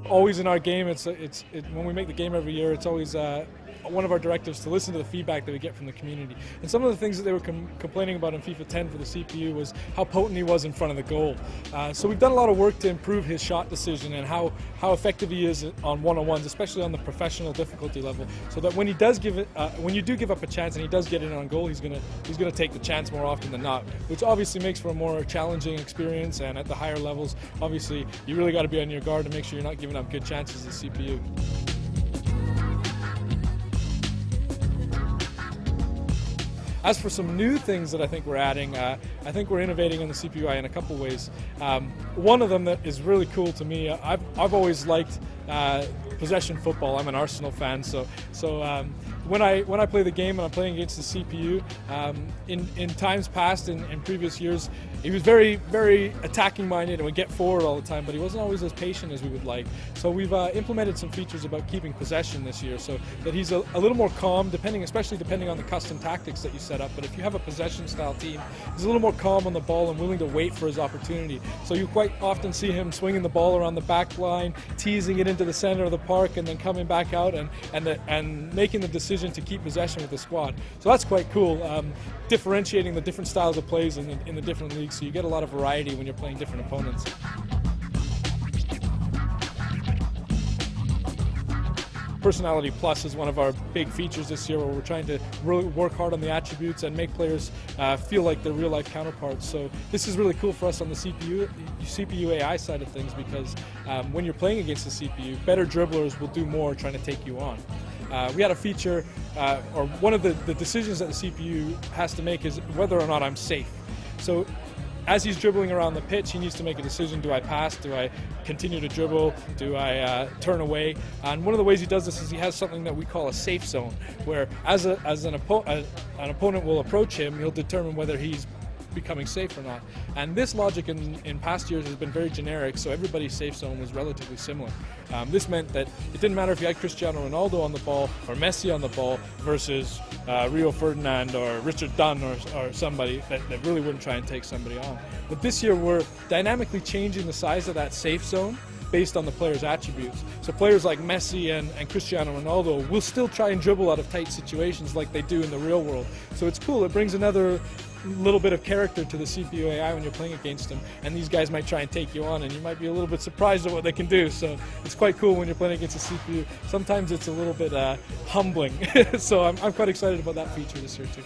always in our game, when we make the game every year, it's always one of our directives to listen to the feedback that we get from the community. And some of the things that they were complaining about in FIFA 10 for the CPU was how potent he was in front of the goal. So we've done a lot of work to improve his shot decision and how effective he is on one-on-ones, especially on the professional difficulty level, so that when he does when you do give up a chance and he does get in on goal, he's gonna take the chance more often than not, which obviously makes for a more challenging experience. And at the higher levels, obviously, you really got to be on your guard to make sure you're not giving up good chances to the CPU. As for some new things that I think we're adding, I think we're innovating on the CPU in a couple ways. One of them that is really cool to me, I've always liked possession football. I'm an Arsenal fan, so when I play the game and I'm playing against the CPU, in times past, in previous years, he was very, very attacking minded and would get forward all the time, but he wasn't always as patient as we would like. So we've implemented some features about keeping possession this year, so that he's a little more calm, especially depending on the custom tactics that you set up. But if you have a possession style team, he's a little more calm on the ball and willing to wait for his opportunity. So you quite often see him swinging the ball around the back line, teasing it into the center of the park, and then coming back out and making the decision to keep possession with the squad. So that's quite cool, differentiating the different styles of plays in the different leagues, so you get a lot of variety when you're playing different opponents. Personality Plus is one of our big features this year, where we're trying to really work hard on the attributes and make players feel like they're real-life counterparts. So this is really cool for us on the CPU AI side of things, because when you're playing against the CPU, better dribblers will do more trying to take you on. We had a feature, or one of the decisions that the CPU has to make is whether or not I'm safe. So as he's dribbling around the pitch, he needs to make a decision: do I pass? Do I continue to dribble? Do I turn away? And one of the ways he does this is he has something that we call a safe zone, where as an opponent will approach him, he'll determine whether he's becoming safe or not. And this logic in past years has been very generic, so everybody's safe zone was relatively similar. This meant that it didn't matter if you had Cristiano Ronaldo on the ball or Messi on the ball versus Rio Ferdinand or Richard Dunn or somebody that really wouldn't try and take somebody on. But this year we're dynamically changing the size of that safe zone based on the player's attributes. So players like Messi and Cristiano Ronaldo will still try and dribble out of tight situations like they do in the real world. So it's cool. It brings another little bit of character to the CPU AI when you're playing against them, and these guys might try and take you on, and you might be a little bit surprised at what they can do. So it's quite cool when you're playing against a CPU. Sometimes it's a little bit humbling. So I'm quite excited about that feature this year too.